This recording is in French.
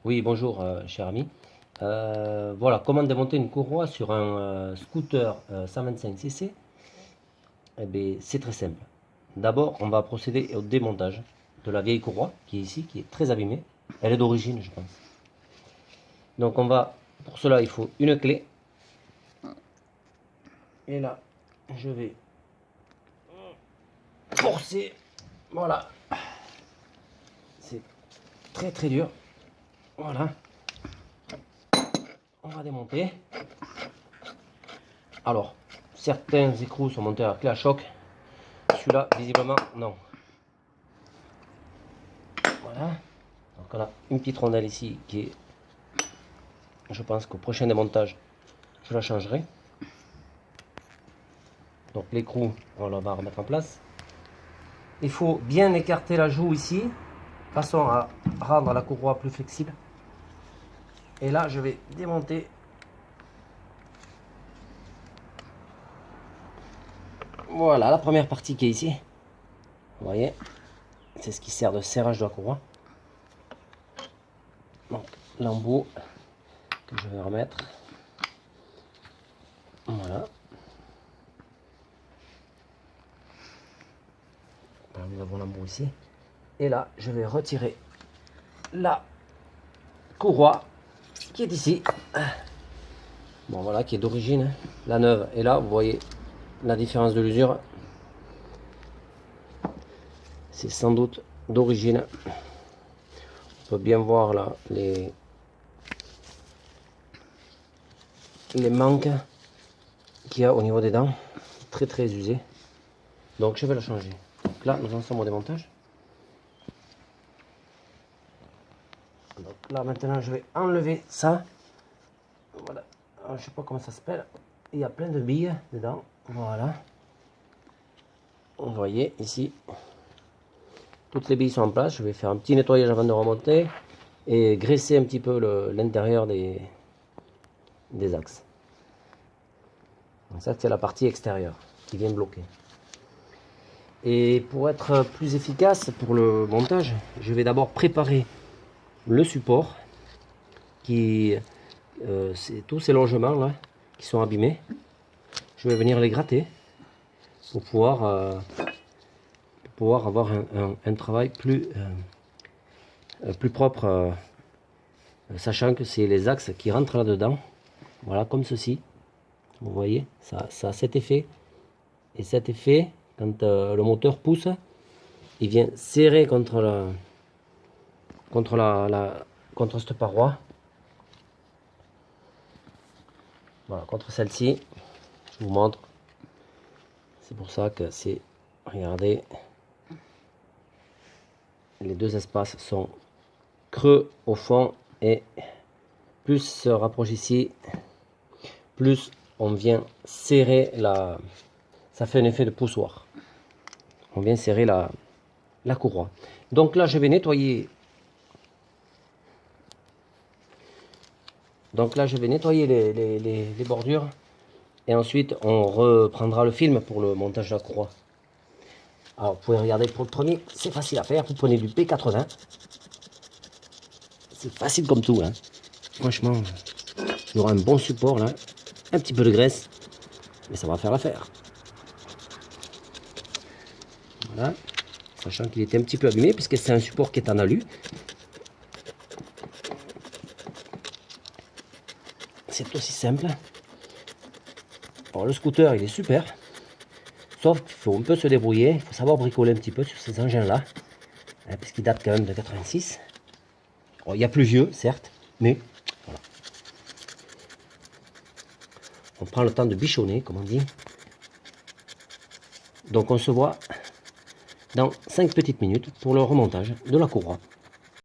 Oui, bonjour, cher ami. Voilà, comment démonter une courroie sur un scooter 125 cc? Eh bien, c'est très simple. D'abord, on va procéder au démontage de la vieille courroie qui est ici, qui est très abîmée. Elle est d'origine, je pense. Donc, pour cela, il faut une clé. Et là, je vais forcer. Voilà. C'est très très dur. Voilà. On va démonter. Alors, certains écrous sont montés à clé à choc. Celui-là, visiblement, non. Voilà. Donc on a une petite rondelle ici qui est... Je pense qu'au prochain démontage, je la changerai. Donc l'écrou, on va remettre en place. Il faut bien écarter la joue ici, de façon à rendre la courroie plus flexible. Et là, je vais démonter. Voilà la première partie qui est ici. Vous voyez, c'est ce qui sert de serrage de la courroie. Donc l'embout que je vais remettre. Voilà. Alors, nous avons l'embout ici. Et là, je vais retirer la courroie qui est ici. Bon, voilà, qui est d'origine. Hein. La neuve. Et là, vous voyez la différence de l'usure. C'est sans doute d'origine. On peut bien voir là les manques qu'il y a au niveau des dents. Très très usé. Donc je vais la changer. Donc là, nous en sommes au démontage. Donc là, maintenant, je vais enlever ça. Voilà. Alors, je sais pas comment ça s'appelle. Il y a plein de billes dedans. Voilà. Vous voyez ici. Toutes les billes sont en place. Je vais faire un petit nettoyage avant de remonter. Et graisser un petit peu l'intérieur des axes. Donc ça, c'est la partie extérieure qui vient bloquer. Et pour être plus efficace pour le montage, je vais d'abord préparer le support qui c'est tous ces longements là qui sont abîmés. Je vais venir les gratter pour pouvoir avoir un travail plus propre, sachant que c'est les axes qui rentrent là dedans. Voilà, comme ceci. Vous voyez, ça a cet effet. Et cet effet, quand le moteur pousse, il vient serrer contre cette paroi. Voilà, contre celle-ci. Je vous montre. C'est pour ça que c'est... Regardez. Les deux espaces sont creux au fond. Et plus se rapproche ici, plus on vient serrer la... Ça fait un effet de poussoir. On vient serrer la courroie. Donc là, je vais nettoyer. Donc là, je vais nettoyer les bordures. Et ensuite, on reprendra le film pour le montage de la courroie. Alors, vous pouvez regarder pour le premier, c'est facile à faire. Vous prenez du P80. C'est facile comme tout. Hein. Franchement, il y aura un bon support là. Un petit peu de graisse. Mais ça va faire l'affaire. Voilà. Sachant qu'il était un petit peu abîmé, puisque c'est un support qui est en alu. C'est aussi simple. Alors, le scooter, il est super. Sauf qu'il faut un peu se débrouiller. Il faut savoir bricoler un petit peu sur ces engins-là. Hein, parce qu'ils datent quand même de 86. Alors, il y a plus vieux, certes. Mais, voilà. On prend le temps de bichonner, comme on dit. Donc, on se voit dans 5 petites minutes pour le remontage de la courroie.